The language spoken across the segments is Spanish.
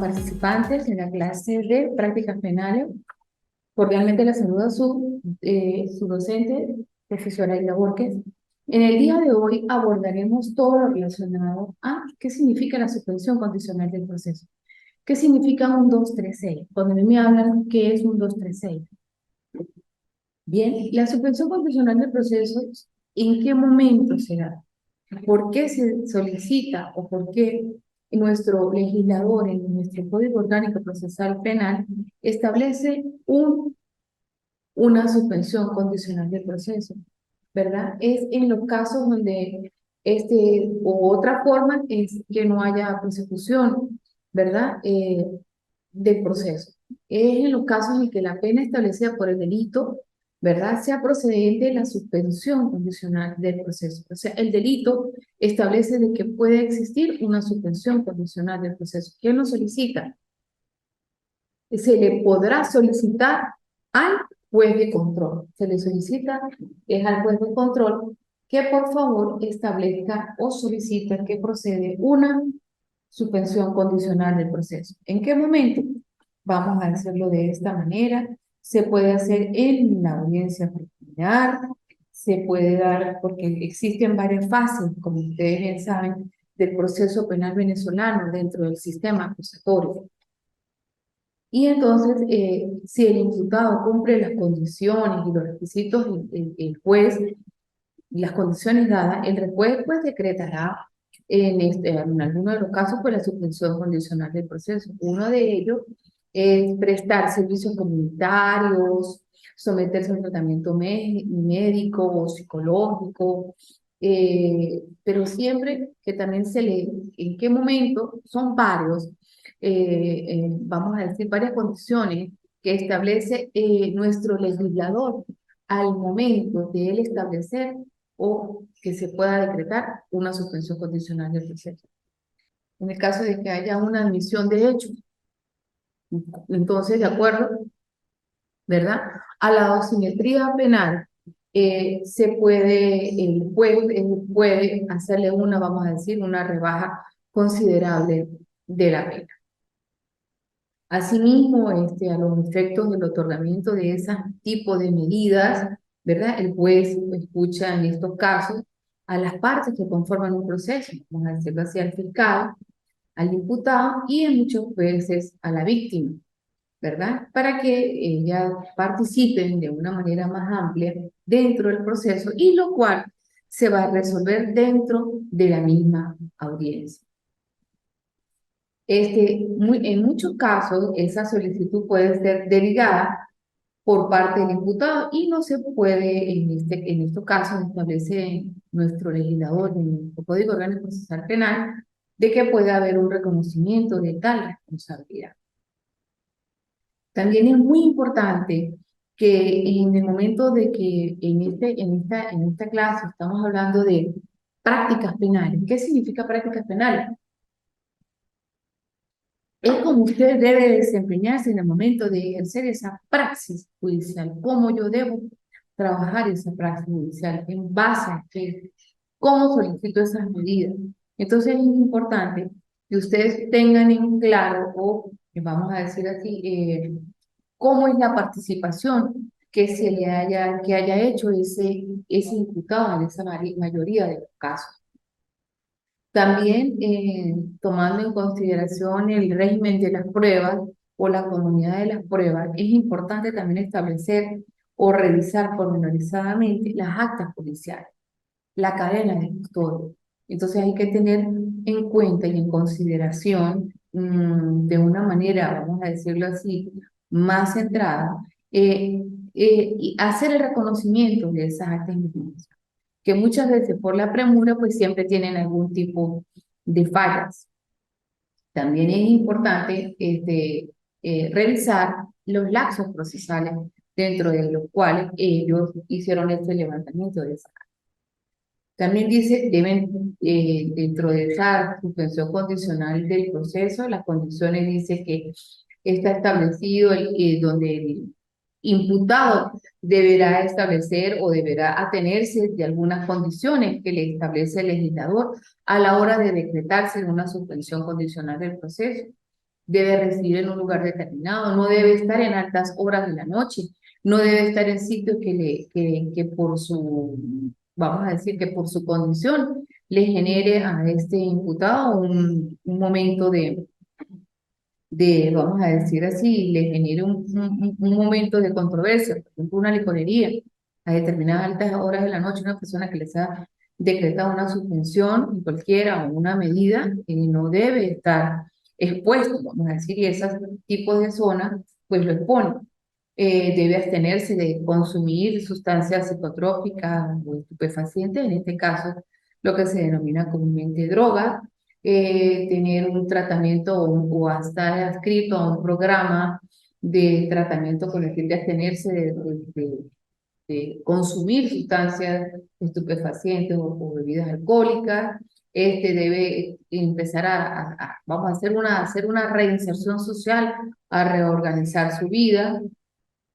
participantes en la clase de prácticas penales. Cordialmente les saluda su docente, profesora Aida Borges. En el día de hoy abordaremos todo lo relacionado a qué significa la suspensión condicional del proceso. ¿Qué significa un 236? Cuando a mí me hablan, ¿qué es un 236? Bien, la suspensión condicional del proceso, ¿en qué momento se da? ¿Por qué se solicita o por qué nuestro legislador en nuestro Código Orgánico Procesal Penal establece una suspensión condicional del proceso? ¿Verdad? Es en los casos donde o otra forma es que no haya persecución, ¿verdad? Del proceso. Es en los casos en que la pena establecida por el delito, ¿verdad?, sea procedente de la suspensión condicional del proceso. O sea, el delito establece de que puede existir una suspensión condicional del proceso. ¿Quién lo solicita? Se le podrá solicitar al juez de control. Se le solicita es al juez de control que por favor establezca o solicita que procede una suspensión condicional del proceso. ¿En qué momento? Vamos a hacerlo de esta manera. Se puede hacer en la audiencia preliminar, se puede dar, porque existen varias fases, como ustedes bien saben, del proceso penal venezolano dentro del sistema acusatorio. Y entonces, si el imputado cumple las condiciones y los requisitos, el juez, las condiciones dadas, el juez pues decretará en algunos de los casos pues la suspensión condicional del proceso. Uno de ellos es prestar servicios comunitarios, someterse a un tratamiento médico o psicológico, pero siempre que también en qué momento, son varios, vamos a decir, varias condiciones que establece nuestro legislador al momento de él establecer o que se pueda decretar una suspensión condicional del proceso. En el caso de que haya una admisión de hechos, entonces, de acuerdo, ¿verdad?, a la dosimetría penal, el juez puede hacerle vamos a decir, una rebaja considerable de la pena. Asimismo, a los efectos del otorgamiento de ese tipo de medidas, ¿verdad?, el juez escucha en estos casos a las partes que conforman un proceso, vamos a decirlo así, al fiscal, al imputado y en muchas veces a la víctima, ¿verdad?, para que ellas participen de una manera más amplia dentro del proceso y lo cual se va a resolver dentro de la misma audiencia. En muchos casos, esa solicitud puede ser denegada por parte del imputado y no se puede, en estos casos, establece nuestro legislador en nuestro Código Orgánico Procesal Penal, de que puede haber un reconocimiento de tal responsabilidad. También es muy importante que en el momento de que en esta clase estamos hablando de prácticas penales. ¿Qué significa prácticas penales? Es como usted debe desempeñarse en el momento de ejercer esa praxis judicial, cómo yo debo trabajar esa praxis judicial, en base a qué, cómo solicito esas medidas. Entonces es importante que ustedes tengan en claro, o vamos a decir así, cómo es la participación que haya hecho ese imputado en esa mayoría de los casos. También tomando en consideración el régimen de las pruebas o la comunidad de las pruebas, es importante también establecer o revisar pormenorizadamente las actas judiciales, la cadena de custodia. Entonces hay que tener en cuenta y en consideración de una manera, vamos a decirlo así, más centrada, y hacer el reconocimiento de esas actas de justicia, que muchas veces por la premura pues siempre tienen algún tipo de fallas. También es importante revisar los lapsos procesales dentro de los cuales ellos hicieron este levantamiento de esa. También dice, dentro de esa suspensión condicional del proceso, las condiciones dice que está establecido donde el imputado deberá establecer o deberá atenerse de algunas condiciones que le establece el legislador a la hora de decretarse una suspensión condicional del proceso. debe residir en un lugar determinado, no debe estar en altas horas de la noche, no debe estar en sitios que por su, vamos a decir, que por su condición le genere a este imputado un momento vamos a decir así, le genere un momento de controversia, por ejemplo, una licorería a determinadas altas horas de la noche, una persona que les ha decretado una suspensión cualquiera o una medida, no debe estar expuesto, vamos a decir, y esos tipos de zonas, pues lo expone. Debe abstenerse de consumir sustancias psicotrópicas o estupefacientes, en este caso lo que se denomina comúnmente droga, tener un tratamiento o estar adscrito a un programa de tratamiento con el fin de abstenerse de consumir sustancias estupefacientes o bebidas alcohólicas. Debe empezar vamos a hacer una reinserción social, a reorganizar su vida,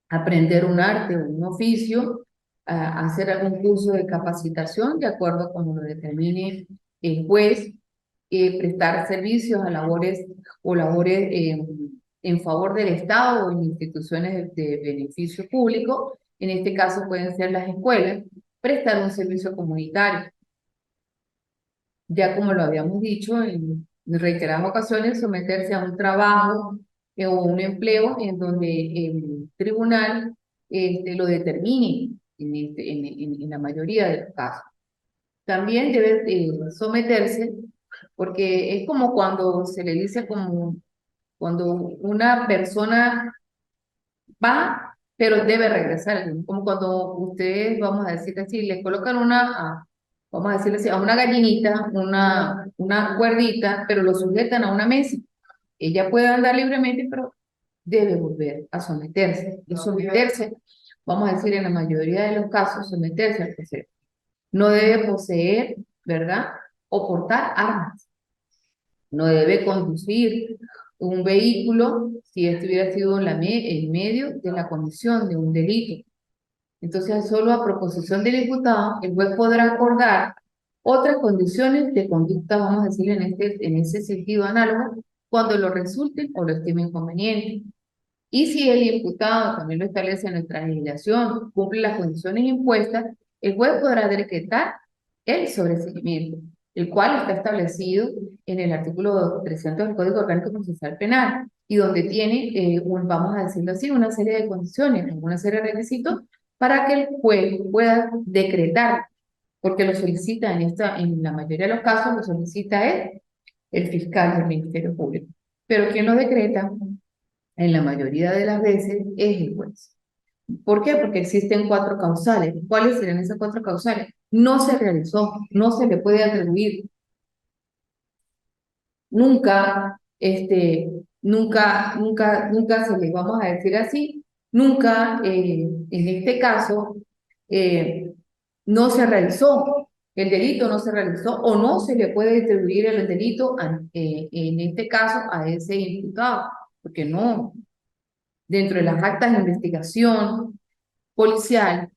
aprender un arte o un oficio, hacer algún curso de capacitación de acuerdo con lo determine el juez, prestar servicios a labores en favor del Estado o en instituciones de beneficio público. En este caso pueden ser las escuelas, prestar un servicio comunitario. Ya como lo habíamos dicho en reiteradas ocasiones, someterse a un trabajo o un empleo en donde el tribunal lo determine en la mayoría de los casos. También debe someterse, porque es como cuando se le dice como cuando una persona va, pero debe regresar, como cuando ustedes, vamos a decir así, le colocan vamos a decirle así, a una gallinita, una cuerdita, pero lo sujetan a una mesa. Ella puede andar libremente, pero debe volver a someterse. Y someterse, vamos a decir en la mayoría de los casos, someterse al proceso. No debe poseer, ¿verdad? O portar armas. No debe conducir un vehículo si este hubiera sido en medio de la comisión de un delito. Entonces, solo a proposición del imputado, el juez podrá acordar otras condiciones de conducta, vamos a decir, en ese sentido análogo, cuando lo resulten o lo estimen conveniente. Y si el imputado, también lo establece en nuestra legislación, cumple las condiciones impuestas, el juez podrá decretar el sobreseimiento, el cual está establecido en el artículo 300 del Código Orgánico Procesal Penal, y donde tiene, vamos a decirlo así, una serie de condiciones, una serie de requisitos para que el juez pueda decretar, porque lo solicita en la mayoría de los casos, lo solicita el fiscal del Ministerio Público. Pero quien lo decreta en la mayoría de las veces es el juez. ¿Por qué? Porque existen cuatro causales. ¿Cuáles serían esas cuatro causales? No se realizó, no se le puede atribuir. Nunca, nunca se le, vamos a decir así, nunca, en este caso, eh, no se realizó, el delito no se realizó o no se le puede atribuir el delito, en este caso, a ese imputado, porque no, dentro de las actas de investigación policial,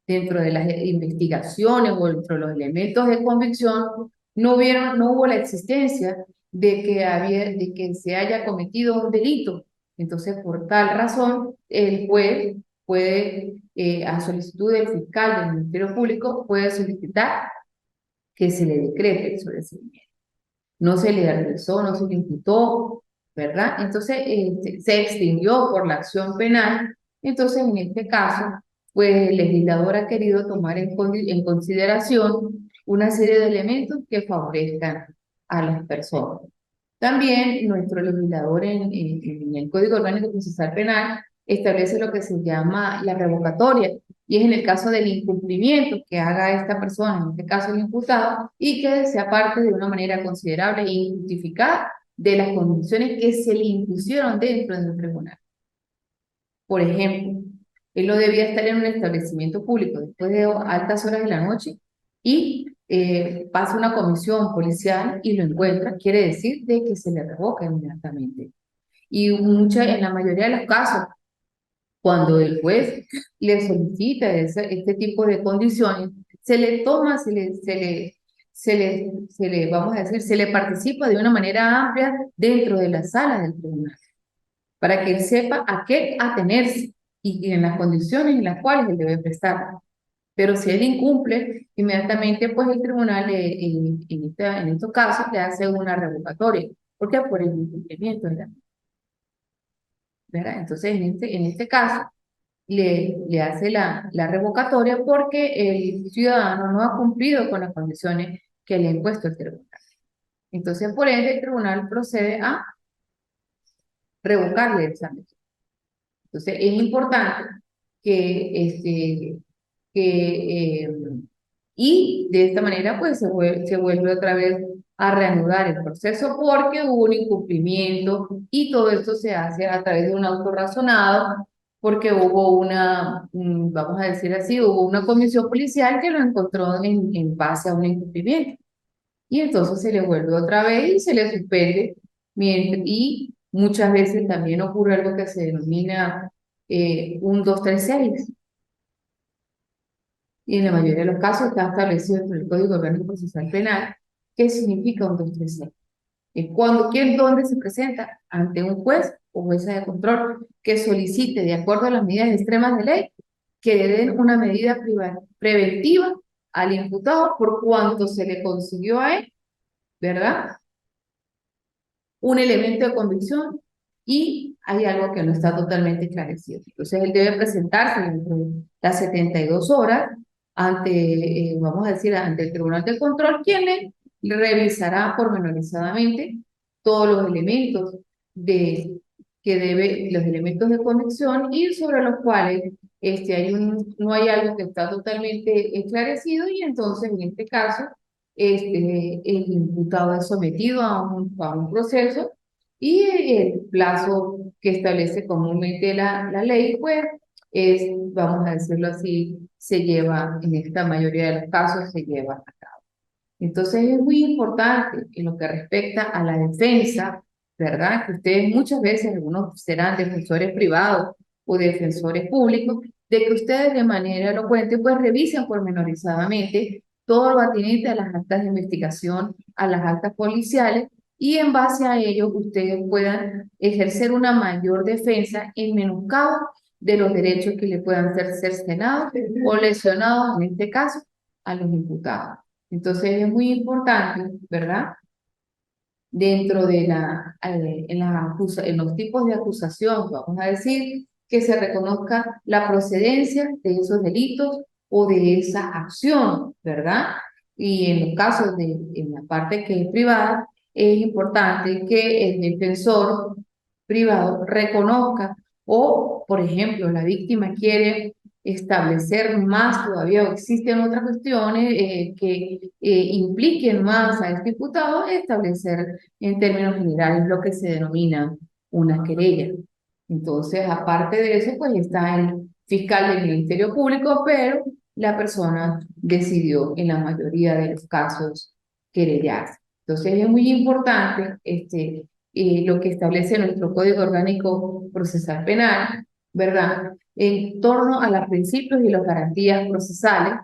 dentro de las investigaciones o dentro de los elementos de convicción, no hubo la existencia de que se haya cometido un delito. Entonces, por tal razón, el juez puede, a solicitud del fiscal del Ministerio Público, puede solicitar que se le decrete el sobreseimiento. No se le realizó, no se le imputó, ¿verdad? Entonces, se extinguió por la acción penal. Entonces, en este caso, pues el legislador ha querido tomar en consideración una serie de elementos que favorezcan a las personas. También nuestro legislador en el Código Orgánico Procesal Penal establece lo que se llama la revocatoria, y es en el caso del incumplimiento que haga esta persona, en este caso el imputado, y que se aparte de una manera considerable e injustificada de las condiciones que se le impusieron dentro del tribunal. Por ejemplo, él no debía estar en un establecimiento público después de altas horas de la noche y pasa una comisión policial y lo encuentra, quiere decir de que se le revoca inmediatamente. Y en la mayoría de los casos, cuando el juez le solicita este tipo de condiciones, se le toma, vamos a decir, se le participa de una manera amplia dentro de la sala del tribunal, para que él sepa a qué atenerse y en las condiciones en las cuales él debe prestar. Pero si él incumple, inmediatamente pues el tribunal en estos casos le hace una revocatoria. ¿Por qué? Por el incumplimiento de la, ¿verdad? Entonces en este caso le hace la revocatoria porque el ciudadano no ha cumplido con las condiciones que le ha impuesto el tribunal. Entonces, por ende, el tribunal procede a revocarle el examen. Entonces, es importante que y de esta manera, pues, se vuelve otra vez a reanudar el proceso porque hubo un incumplimiento y todo esto se hace a través de un auto razonado porque hubo vamos a decir así, hubo una comisión policial que lo encontró en base a un incumplimiento. Y entonces se le vuelve otra vez y se le suspende. Y muchas veces también ocurre algo que se denomina un 236. Y en la mayoría de los casos está establecido dentro del Código Orgánico Procesal Penal. ¿Qué significa un 236? ¿Dónde se presenta? Ante un juez o jueza de control que solicite, de acuerdo a las medidas extremas de ley, que le den una medida preventiva al imputado por cuanto se le consiguió a él, ¿verdad? Un elemento de convicción y hay algo que no está totalmente esclarecido. Entonces, él debe presentarse dentro de las 72 horas ante, vamos a decir, ante el Tribunal de Control, quien le revisará pormenorizadamente todos los elementos los elementos de convicción y sobre los cuales no hay algo que está totalmente esclarecido y entonces, en este caso, el imputado es sometido a un proceso y el plazo que establece comúnmente la ley, pues, vamos a decirlo así, se lleva, en esta mayoría de los casos, se lleva a cabo. Entonces es muy importante en lo que respecta a la defensa, ¿verdad? Que ustedes muchas veces, algunos serán defensores privados o defensores públicos, de que ustedes de manera elocuente pues revisen pormenorizadamente todo lo atinente a las actas de investigación, a las actas policiales, y en base a ello ustedes puedan ejercer una mayor defensa en menoscabo de los derechos que le puedan ser cercenados o lesionados, en este caso, a los imputados. Entonces es muy importante, ¿verdad? Dentro de en los tipos de acusación, vamos a decir, que se reconozca la procedencia de esos delitos o de esa acción, ¿verdad? Y en los casos en la parte que es privada, es importante que el defensor privado reconozca o, por ejemplo, la víctima quiere establecer más todavía o existen otras cuestiones que impliquen más a este imputado, establecer en términos generales lo que se denomina una querella. Entonces, aparte de eso, pues está el fiscal del Ministerio Público, pero la persona decidió en la mayoría de los casos querellarse. Entonces, es muy importante lo que establece nuestro Código Orgánico Procesal Penal, ¿verdad? En torno a los principios y las garantías procesales.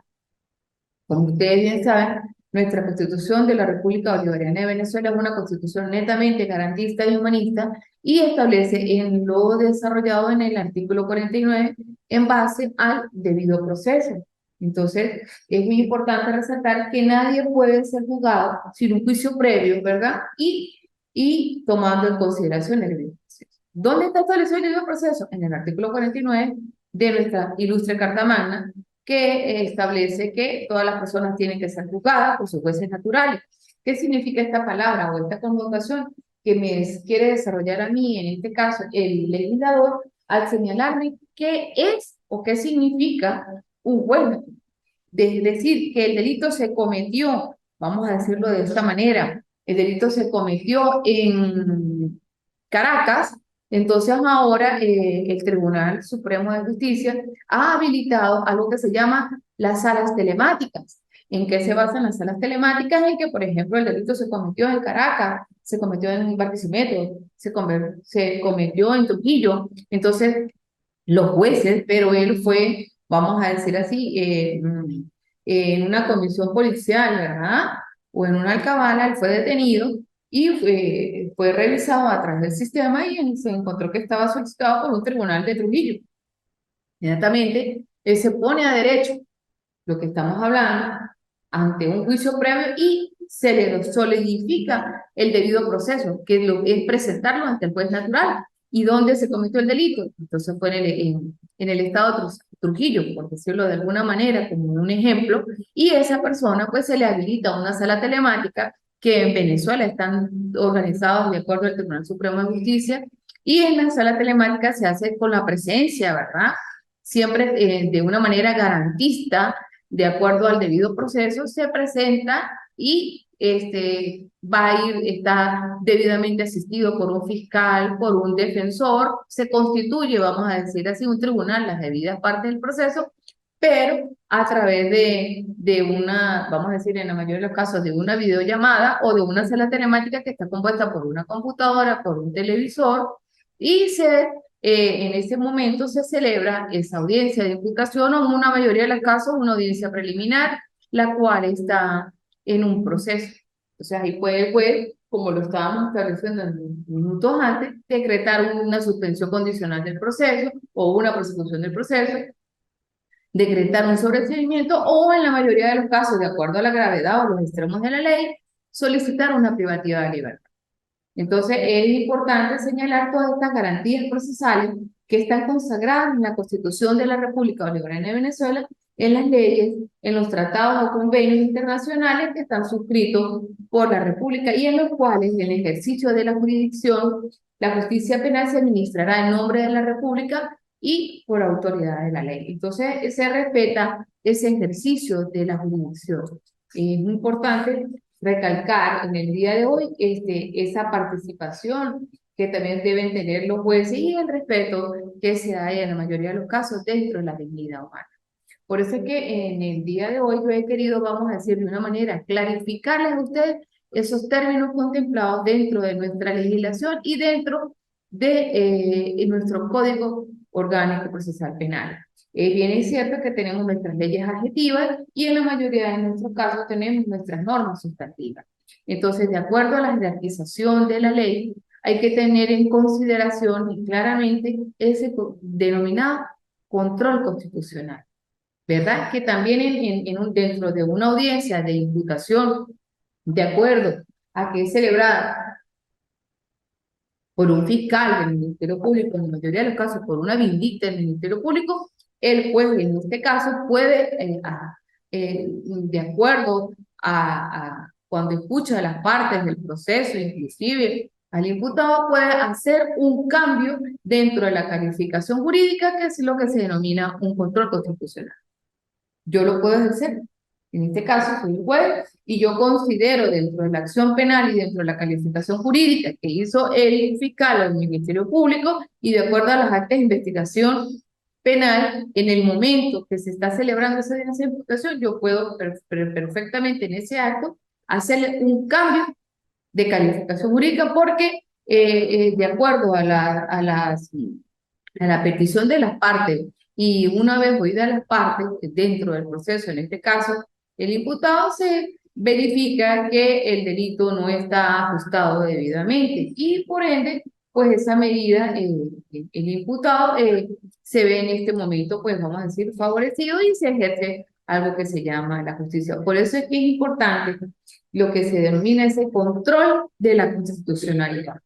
Como ustedes bien saben, nuestra Constitución de la República Bolivariana de Venezuela es una constitución netamente garantista y humanista y establece en lo desarrollado en el artículo 49 en base al debido proceso. Entonces, es muy importante resaltar que nadie puede ser juzgado sin un juicio previo, ¿verdad? Y tomando en consideración el debido proceso. ¿Dónde está establecido el debido proceso? En el artículo 49 de nuestra ilustre Carta Magna, que establece que todas las personas tienen que ser juzgadas por sus jueces naturales. ¿Qué significa esta palabra o esta connotación que me quiere desarrollar a mí, en este caso, el legislador, al señalarme qué es o qué significa un juez? Es decir, que el delito se cometió, vamos a decirlo de esta manera, el delito se cometió en Caracas, entonces ahora el Tribunal Supremo de Justicia ha habilitado algo que se llama las salas telemáticas. ¿En qué se basan las salas telemáticas? En que, por ejemplo, el delito se cometió en Caracas, se cometió en Barquisimeto, se cometió en Trujillo. Entonces, los jueces, pero él fue, vamos a decir así, en una comisión policial, ¿verdad? o en una alcabala, él fue detenido y fue revisado a través del sistema y se encontró que estaba solicitado por un tribunal de Trujillo. Inmediatamente, él se pone a derecho, lo que estamos hablando, ante un juicio previo y se le solidifica el debido proceso, que es presentarlo ante el juez natural. ¿Y dónde se cometió el delito? Entonces fue en el estado Trujillo, por decirlo de alguna manera, como un ejemplo, y esa persona pues se le habilita una sala telemática que en Venezuela están organizados de acuerdo al Tribunal Supremo de Justicia, y en la sala telemática se hace con la presencia, ¿verdad? Siempre de una manera garantista, de acuerdo al debido proceso, se presenta y va a ir, está debidamente asistido por un fiscal, por un defensor, se constituye, vamos a decir así, un tribunal, las debidas partes del proceso, pero a través de una, vamos a decir en la mayoría de los casos, de una videollamada o de una sala telemática que está compuesta por una computadora, por un televisor, y en ese momento se celebra esa audiencia de imputación o en una mayoría de los casos una audiencia preliminar, la cual está en un proceso. O sea, ahí puede el juez, como lo estábamos estableciendo en minutos antes, decretar una suspensión condicional del proceso o una prosecución del proceso, decretar un sobreseimiento o, en la mayoría de los casos, de acuerdo a la gravedad o los extremos de la ley, solicitar una privativa de libertad. Entonces, es importante señalar todas estas garantías procesales que están consagradas en la Constitución de la República Bolivariana de Venezuela, en las leyes, en los tratados o convenios internacionales que están suscritos por la República y en los cuales, en el ejercicio de la jurisdicción, la justicia penal se administrará en nombre de la República y por autoridad de la ley. Entonces, se respeta ese ejercicio de la jurisdicción. Es muy importante recalcar en el día de hoy esa participación que también deben tener los jueces y el respeto que se da en la mayoría de los casos dentro de la dignidad humana. Por eso es que en el día de hoy yo he querido, vamos a decir de una manera, clarificarles a ustedes esos términos contemplados dentro de nuestra legislación y dentro de nuestro Código Orgánico Procesal Penal. Bien es cierto que tenemos nuestras leyes adjetivas y en la mayoría de nuestros casos tenemos nuestras normas sustantivas. Entonces, de acuerdo a la jerarquización de la ley, hay que tener en consideración y claramente ese denominado control constitucional, ¿verdad? Que también dentro de una audiencia de imputación, de acuerdo a que es celebrada por un fiscal del Ministerio Público, en la mayoría de los casos por una vindicta del Ministerio Público, el juez en este caso puede, de acuerdo cuando escucha las partes del proceso, inclusive al imputado, puede hacer un cambio dentro de la calificación jurídica, que es lo que se denomina un control constitucional. Yo lo puedo ejercer. En este caso soy el juez y yo considero dentro de la acción penal y dentro de la calificación jurídica que hizo el fiscal o el Ministerio Público y de acuerdo a las actas de investigación penal, en el momento que se está celebrando esa imputación, yo puedo perfectamente en ese acto hacerle un cambio de calificación jurídica porque de acuerdo a la petición de las partes y una vez oídas las partes dentro del proceso, en este caso, el imputado se verifica que el delito no está ajustado debidamente y por ende, pues esa medida, el imputado se ve en este momento, pues vamos a decir, favorecido y se ejerce algo que se llama la justicia. Por eso es que es importante lo que se denomina ese control de la constitucionalidad.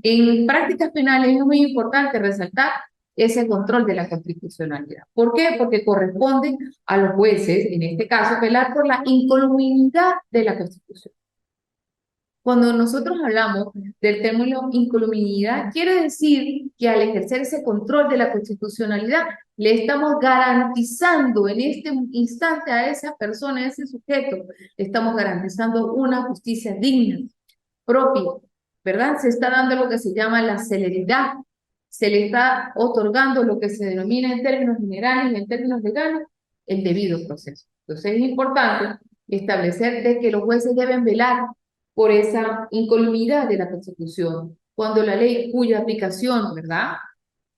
En prácticas penales es muy importante resaltar ese control de la constitucionalidad. ¿Por qué? Porque corresponde a los jueces, en este caso, velar por la incolumnidad de la Constitución. Cuando nosotros hablamos del término incolumnidad, quiere decir que al ejercer ese control de la constitucionalidad, le estamos garantizando en este instante a esa persona, a ese sujeto, le estamos garantizando una justicia digna, propia, ¿verdad? Se está dando lo que se llama la celeridad, se le está otorgando lo que se denomina en términos generales y en términos legales el debido proceso. Entonces es importante establecer de que los jueces deben velar por esa incolumnidad de la Constitución, cuando la ley cuya aplicación, ¿verdad?,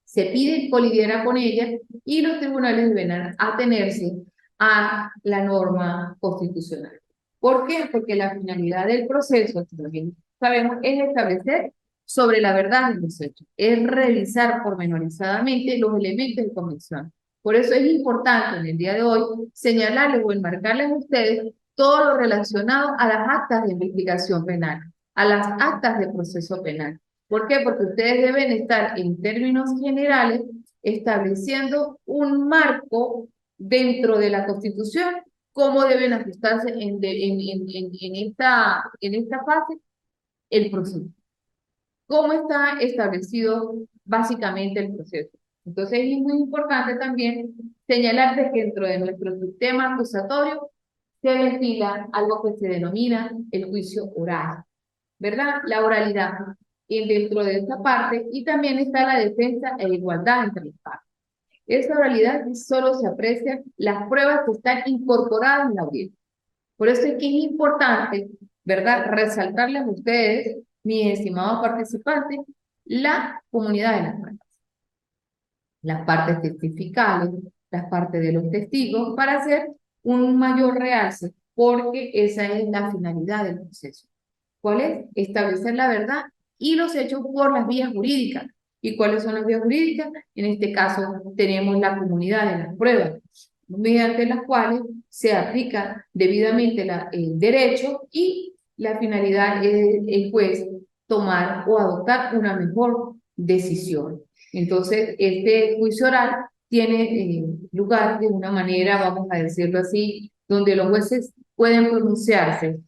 se pide colidiera con ella y los tribunales deben atenerse a la norma constitucional. ¿Por qué? Porque la finalidad del proceso, que también sabemos, es establecer sobre la verdad de los hechos, es revisar pormenorizadamente los elementos de convicción. Por eso es importante en el día de hoy señalarles o enmarcarles a ustedes todo lo relacionado a las actas de investigación penal, a las actas de proceso penal. ¿Por qué? Porque ustedes deben estar en términos generales estableciendo un marco dentro de la Constitución, cómo deben ajustarse en esta fase el proceso. ¿Cómo está establecido básicamente el proceso? Entonces es muy importante también señalar que dentro de nuestro sistema acusatorio se ventila algo que se denomina el juicio oral, ¿verdad? La oralidad. Y dentro de esta parte, y también está la defensa e igualdad entre las partes. Esa oralidad solo se aprecia las pruebas que están incorporadas en la audiencia. Por eso es que es importante, ¿verdad?, resaltarles a ustedes, mis estimados participantes, la comunidad de las partes testificales, las partes de los testigos, para hacer un mayor realce, porque esa es la finalidad del proceso. ¿Cuál es? Establecer la verdad y los hechos por las vías jurídicas. ¿Y cuáles son las vías jurídicas? En este caso tenemos la comunidad de las pruebas, mediante las cuales se aplica debidamente el derecho y la finalidad es el juez tomar o adoptar una mejor decisión. Entonces, este juicio oral tiene lugar de una manera, vamos a decirlo así, donde los jueces pueden pronunciarse,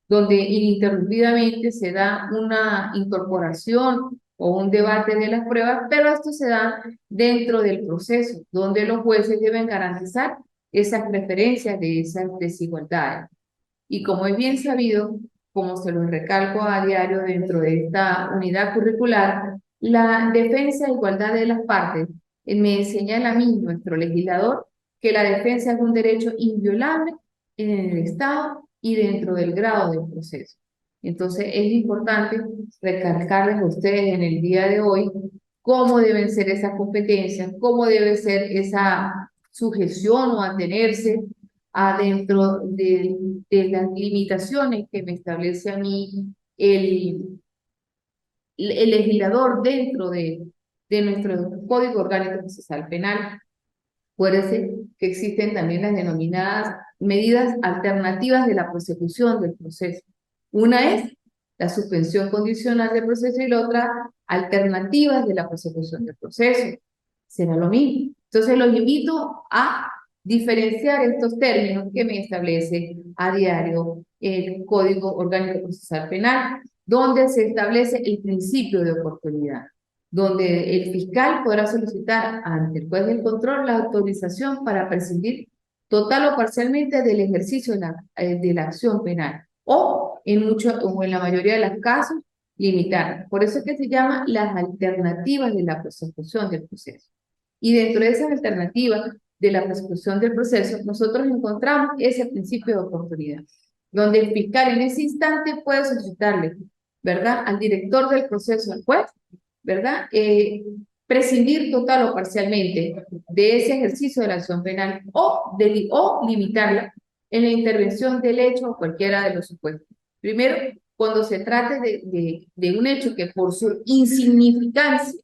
donde ininterrumpidamente se da una incorporación o un debate de las pruebas, pero esto se da dentro del proceso, donde los jueces deben garantizar esas preferencias de esas desigualdades. Y como es bien sabido, como se lo recalco a diario dentro de esta unidad curricular, la defensa e igualdad de las partes me señala a mí, nuestro legislador, que la defensa es un derecho inviolable en el Estado y dentro del grado del proceso. Entonces es importante recalcarles a ustedes en el día de hoy cómo deben ser esas competencias, cómo debe ser esa sujeción o atenerse adentro de las limitaciones que me establece a mí el legislador dentro de nuestro Código Orgánico Procesal Penal. Acuérdense que existen también las denominadas medidas alternativas de la prosecución del proceso. Una es la suspensión condicional del proceso y la otra, alternativas de la prosecución del proceso. Será lo mismo. Entonces los invito a diferenciar estos términos que me establece a diario el Código Orgánico Procesal Penal, donde se establece el principio de oportunidad, donde el fiscal podrá solicitar ante el juez del control la autorización para prescindir total o parcialmente del ejercicio de la acción penal, o en la mayoría de los casos, limitar. Por eso es que se llama las alternativas de la prosecución del proceso. Y dentro de esas alternativas de la prosecución del proceso, nosotros encontramos ese principio de oportunidad, donde el fiscal en ese instante puede solicitarle, ¿verdad?, al director del proceso, al juez, ¿verdad?, prescindir total o parcialmente de ese ejercicio de la acción penal o limitarla en la intervención del hecho o cualquiera de los supuestos. Primero, cuando se trate de un hecho que por su insignificancia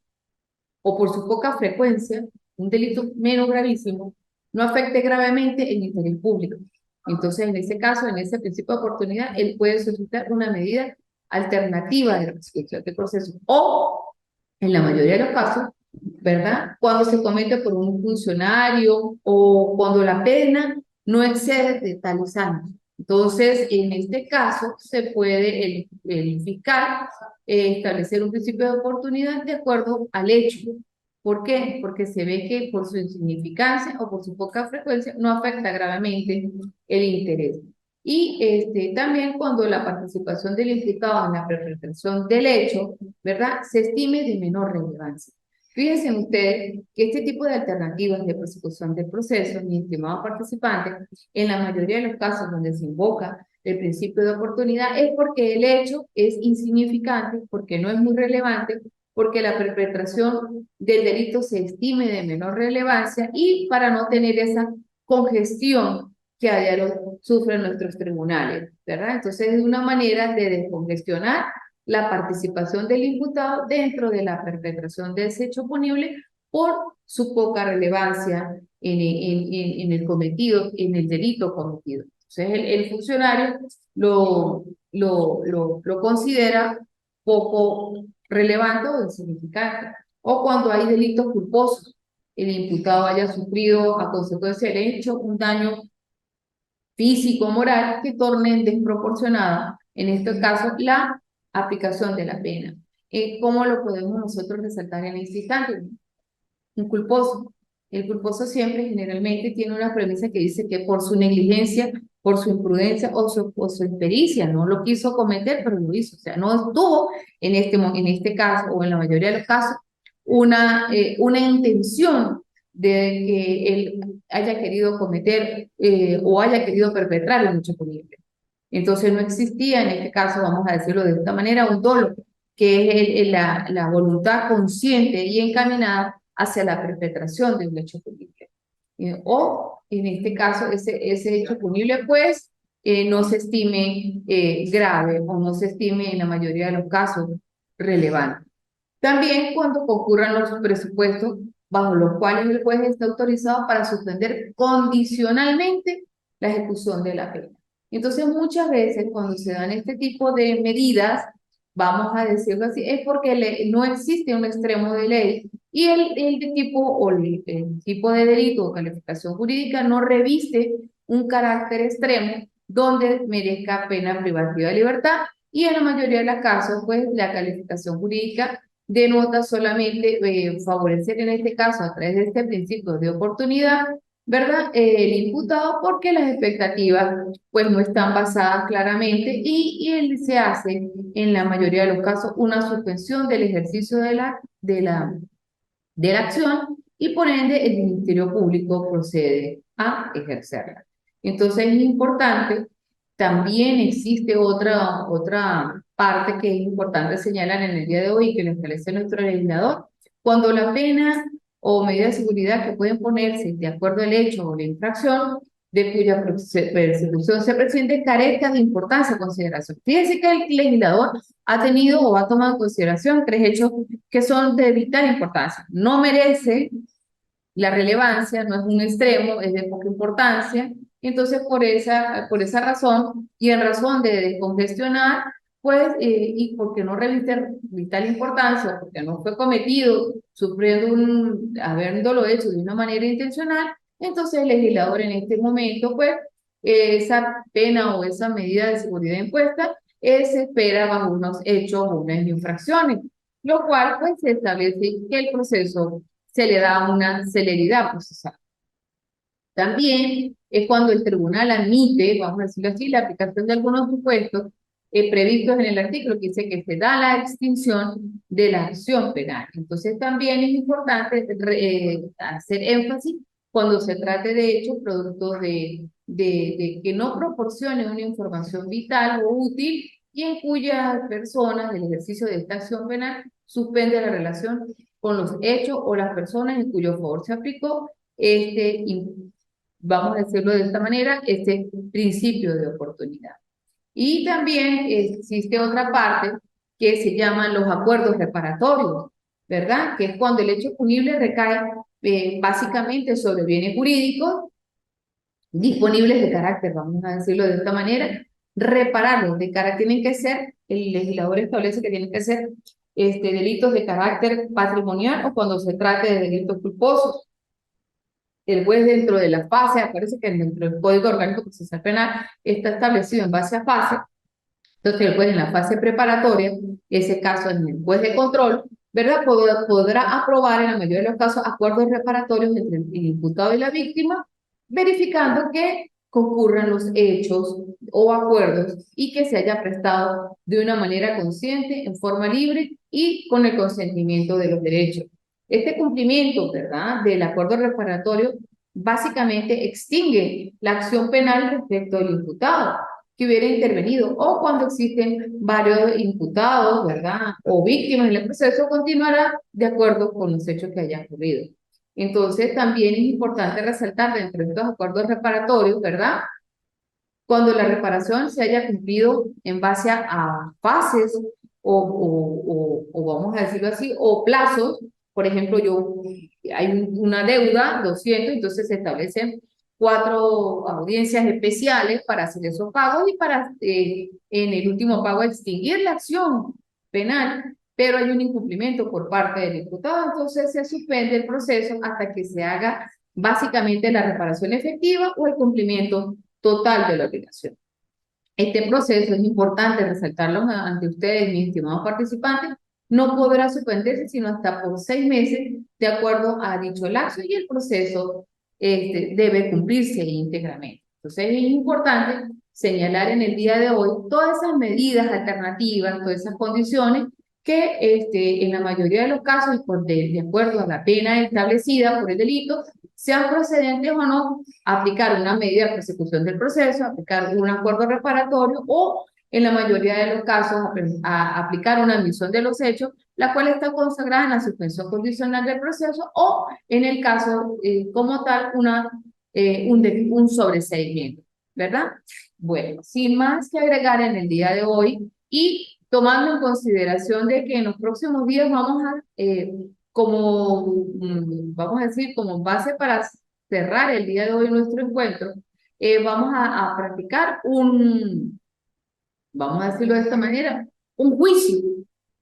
o por su poca frecuencia, un delito menos gravísimo, no afecte gravemente el interés público. Entonces, en ese caso, en ese principio de oportunidad, él puede solicitar una medida alternativa de restricción del proceso. O, en la mayoría de los casos, ¿verdad?, cuando se comete por un funcionario o cuando la pena no excede de tales años. Entonces, en este caso, se puede el fiscal establecer un principio de oportunidad de acuerdo al hecho. ¿Por qué? Porque se ve que por su insignificancia o por su poca frecuencia no afecta gravemente el interés. Y también cuando la participación del implicado en la perpetración del hecho, ¿verdad?, se estime de menor relevancia. Fíjense ustedes que este tipo de alternativas de prosecución del proceso, mis estimados participantes, en la mayoría de los casos donde se invoca el principio de oportunidad es porque el hecho es insignificante, porque no es muy relevante, porque la perpetración del delito se estime de menor relevancia y para no tener esa congestión que a diario sufren nuestros tribunales, ¿verdad? Entonces es una manera de descongestionar la participación del imputado dentro de la perpetración de ese hecho punible por su poca relevancia en el cometido, en el delito cometido. Entonces el funcionario lo considera poco relevante o insignificante. O cuando hay delitos culposos, el imputado haya sufrido a consecuencia del hecho un daño físico, moral, que tornen desproporcionada, en este caso, la aplicación de la pena. ¿Cómo lo podemos nosotros resaltar en este instante? Un culposo. El culposo siempre generalmente tiene una premisa que dice que por su negligencia, por su imprudencia o su impericia, no lo quiso cometer, pero lo hizo. O sea, no estuvo en este caso, o en la mayoría de los casos, una intención de que él haya querido cometer o haya querido perpetrar un hecho punible. Entonces no existía en este caso, vamos a decirlo de esta manera, un dolo, que es la voluntad consciente y encaminada hacia la perpetración de un hecho punible. O en este caso, ese hecho punible, pues, no se estime grave o no se estime en la mayoría de los casos relevante. También cuando concurran los presupuestos bajo los cuales el juez está autorizado para suspender condicionalmente la ejecución de la pena. Entonces, muchas veces cuando se dan este tipo de medidas, vamos a decirlo así, es porque no existe un extremo de ley y el tipo o el tipo de delito o calificación jurídica no reviste un carácter extremo donde merezca pena privativa de libertad y en la mayoría de los casos, pues la calificación jurídica denota solamente favorecer en este caso a través de este principio de oportunidad, ¿verdad? El imputado porque las expectativas pues no están basadas claramente y él se hace en la mayoría de los casos una suspensión del ejercicio de la acción y por ende el Ministerio Público procede a ejercerla. Entonces es importante, también existe otra parte que es importante señalar en el día de hoy y que lo establece nuestro legislador, cuando la pena o medida de seguridad que pueden ponerse de acuerdo al hecho o la infracción de cuya persecución se presente carezca de importancia o consideración. Fíjense que el legislador ha tenido o ha tomado en consideración tres hechos que son de vital importancia. No merece la relevancia, no es un extremo, es de poca importancia. Entonces, por esa razón y en razón de descongestionar, pues, y porque no reviste vital importancia, porque no fue cometido habiéndolo hecho de una manera intencional, entonces el legislador en este momento, pues, esa pena o esa medida de seguridad impuesta se espera bajo unos hechos o unas infracciones, lo cual, pues, se establece que el proceso se le da una celeridad procesal. También es cuando el tribunal admite, vamos a decirlo así, la aplicación de algunos supuestos previstos en el artículo que dice que se da la extinción de la acción penal. Entonces también es importante hacer énfasis cuando se trate de hechos productos de que no proporcione una información vital o útil y en cuyas personas el ejercicio de esta acción penal suspende la relación con los hechos o las personas en cuyo favor se aplicó vamos a decirlo de esta manera, este principio de oportunidad. Y también existe otra parte que se llaman los acuerdos reparatorios, ¿verdad? Que es cuando el hecho punible recae básicamente sobre bienes jurídicos disponibles de carácter, vamos a decirlo de esta manera, repararlos de carácter, tienen que ser, el legislador establece que tienen que ser delitos de carácter patrimonial o cuando se trate de delitos culposos. El juez dentro de la fase, aparece que dentro del Código Orgánico Procesal Penal está establecido en base a fase, entonces el juez en la fase preparatoria, ese caso en el juez de control, ¿verdad? Podrá aprobar en la mayoría de los casos acuerdos reparatorios entre el imputado y la víctima, verificando que concurran los hechos o acuerdos y que se haya prestado de una manera consciente, en forma libre y con el consentimiento de los derechos. Este cumplimiento, ¿verdad?, del acuerdo reparatorio básicamente extingue la acción penal respecto al imputado que hubiera intervenido o cuando existen varios imputados, ¿verdad?, o víctimas en el proceso, continuará de acuerdo con los hechos que hayan ocurrido. Entonces, también es importante resaltar dentro de estos acuerdos reparatorios, ¿verdad? Cuando la reparación se haya cumplido en base a fases o vamos a decirlo así, o plazos. Por ejemplo, hay una deuda, 200, entonces se establecen 4 audiencias especiales para hacer esos pagos y para en el último pago extinguir la acción penal, pero hay un incumplimiento por parte del imputado, entonces se suspende el proceso hasta que se haga básicamente la reparación efectiva o el cumplimiento total de la obligación. Este proceso es importante resaltarlo ante ustedes, mis estimados participantes, no podrá suspenderse sino hasta por 6 meses de acuerdo a dicho lapso y el proceso debe cumplirse íntegramente. Entonces es importante señalar en el día de hoy todas esas medidas alternativas, todas esas condiciones que en la mayoría de los casos, de acuerdo a la pena establecida por el delito, sean procedentes o no aplicar una medida de persecución del proceso, aplicar un acuerdo reparatorio o, en la mayoría de los casos, aplicar una admisión de los hechos, la cual está consagrada en la suspensión condicional del proceso o, en el caso como tal, un sobreseimiento, ¿verdad? Bueno, sin más que agregar en el día de hoy y tomando en consideración de que en los próximos días vamos a vamos a decir, como base para cerrar el día de hoy nuestro encuentro, vamos a practicar vamos a decirlo de esta manera, un juicio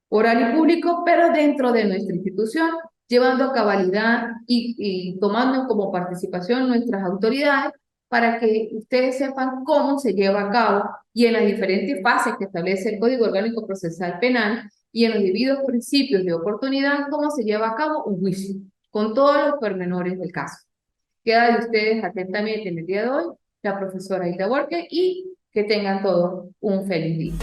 oral y público, pero dentro de nuestra institución, llevando a cabalidad y tomando como participación nuestras autoridades para que ustedes sepan cómo se lleva a cabo y en las diferentes fases que establece el Código Orgánico Procesal Penal y en los debidos principios de oportunidad, cómo se lleva a cabo un juicio, con todos los pormenores del caso. Queda de ustedes atentamente en el día de hoy la profesora Hilda Borges y que tengan todos un feliz día.